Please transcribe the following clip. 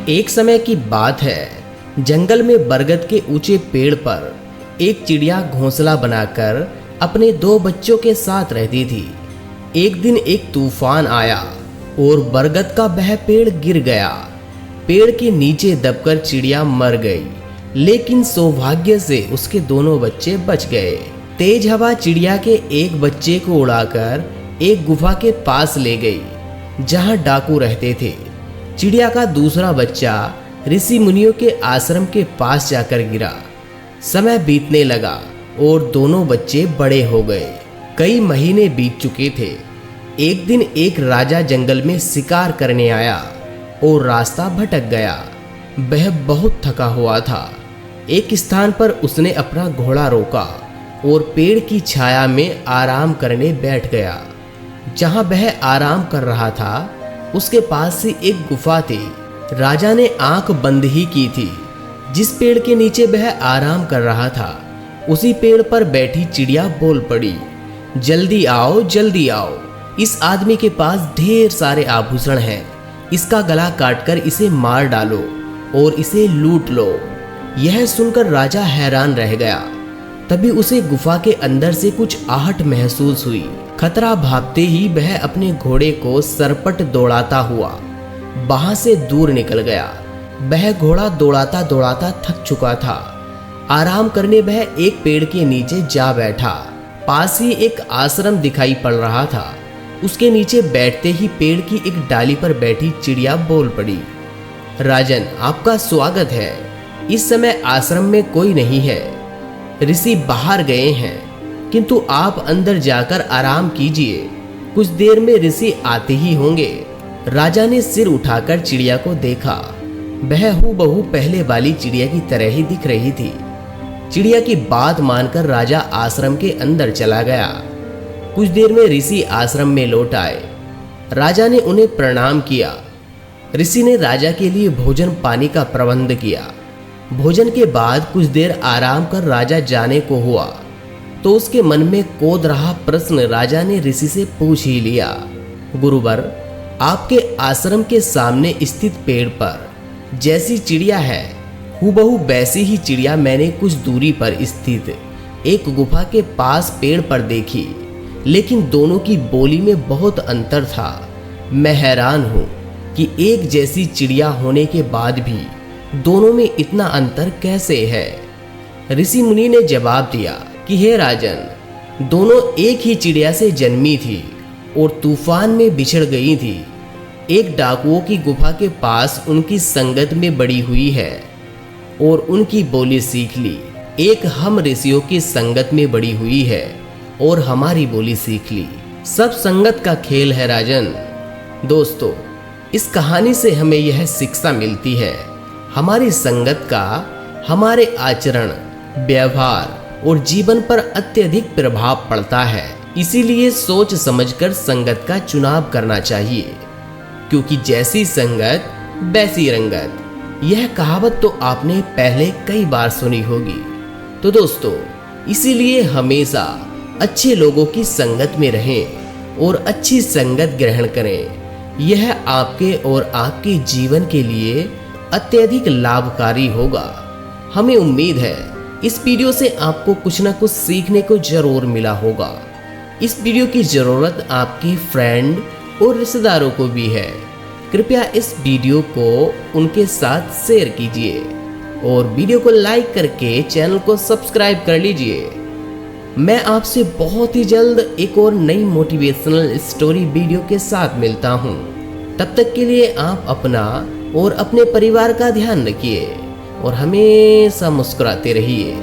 एक समय की बात है, जंगल में बरगद के ऊंचे पेड़ पर एक चिड़िया घोंसला बनाकर अपने 2 बच्चों के साथ रहती थी। एक दिन एक तूफान आया और बरगद का वह पेड़ गिर गया। पेड़ के नीचे दबकर चिड़िया मर गई, लेकिन सौभाग्य से उसके दोनों बच्चे बच गए। तेज हवा चिड़िया के एक बच्चे को उड़ाकर एक गुफा के पास ले गई, जहां डाकू रहते थे। चिड़िया का दूसरा बच्चा ऋषि मुनियों के आश्रम के पास जाकर गिरा। समय बीतने लगा और दोनों बच्चे बड़े हो गए। कई महीने बीत चुके थे। एक दिन एक राजा जंगल में शिकार करने आया और रास्ता भटक गया। वह बहुत थका हुआ था। एक स्थान पर उसने अपना घोड़ा रोका और पेड़ की छाया में आराम करने बैठ गया। जहां वह आराम कर रहा था, उसके पास ही एक गुफा थी। राजा ने आंख बंद ही की थी। जिस पेड़ के नीचे वह आराम कर रहा था, उसी पेड़ पर बैठी चिड़िया बोल पड़ी, जल्दी आओ, जल्दी आओ। इस आदमी के पास ढेर सारे आभूषण हैं। इसका गला काटकर इसे मार डालो और इसे लूट लो। यह सुनकर राजा हैरान रह गया। तभी उसे गुफा के अंदर से कुछ आहट महसूस हुई। खतरा भागते ही वह अपने घोड़े को सरपट दौड़ाता हुआ वहां से दूर निकल गया। वह घोड़ा दौड़ाता दौड़ाता थक चुका था। आराम करने वह एक पेड़ के नीचे जा बैठा। पास ही एक आश्रम दिखाई पड़ रहा था। उसके नीचे बैठते ही पेड़ की एक डाली पर बैठी चिड़िया बोल पड़ी, राजन, आपका स्वागत है। इस समय आश्रम में कोई नहीं है। ऋषि बाहर गए हैं, किंतु आप अंदर जाकर आराम कीजिए। कुछ देर में ऋषि आते ही होंगे। राजा ने सिर उठाकर चिड़िया को देखा। वह हूबहू पहले वाली चिड़िया की तरह ही दिख रही थी। चिड़िया की बात मानकर राजा आश्रम के अंदर चला गया। कुछ देर में ऋषि आश्रम में लौट आए। राजा ने उन्हें प्रणाम किया। ऋषि ने राजा के लिए भोजन पानी का प्रबंध किया। भोजन के बाद कुछ देर आराम कर राजा जाने को हुआ तो उसके मन में कोद रहा प्रश्न राजा ने ऋषि से पूछ ही लिया, गुरुवर, आपके आश्रम के सामने स्थित पेड़ पर जैसी चिड़िया है, हूबहू वैसी ही चिड़िया मैंने कुछ दूरी पर स्थित एक गुफा के पास पेड़ पर देखी, लेकिन दोनों की बोली में बहुत अंतर था। मैं हैरान हूँ कि एक जैसी चिड़िया होने के बाद भी दोनों में इतना अंतर कैसे है। ऋषि मुनि ने जवाब दिया कि हे राजन, दोनों एक ही चिड़िया से जन्मी थी और तूफान में बिछड़ गई थी। एक डाकुओं की गुफा के पास उनकी संगत में बड़ी हुई है और उनकी बोली सीख ली। एक हम ऋषियों की संगत में बड़ी हुई है और हमारी बोली सीख ली। सब संगत का खेल है राजन। दोस्तों, इस कहानी से हमें यह शिक्षा मिलती है, हमारी संगत का हमारे आचरण, व्यवहार और जीवन पर अत्यधिक प्रभाव पड़ता है। इसीलिए सोच समझकर संगत का चुनाव करना चाहिए, क्योंकि जैसी संगत वैसी रंगत। यह कहावत तो आपने पहले कई बार सुनी होगी। तो दोस्तों, इसीलिए हमेशा अच्छे लोगों की संगत में रहें और अच्छी संगत ग्रहण करें। यह आपके और आपके जीवन के लिए अत्यधिक लाभकारी होगा। हमें उम्मीद है इस वीडियो से आपको कुछ ना कुछ सीखने को जरूर मिला होगा। इस वीडियो की जरूरत आपकी फ्रेंड और रिश्तेदारों को भी है। कृपया इस वीडियो को उनके साथ शेयर कीजिए और वीडियो को लाइक करके चैनल को सब्सक्राइब कर लीजिए। मैं आपसे बहुत ही जल्द एक और नई मोटिवेशनल स्टोरी वीडियो के साथ मिलता हूँ। तब तक के लिए आप अपना और अपने परिवार का ध्यान रखिए और हमेशा मुस्कुराते रहिए।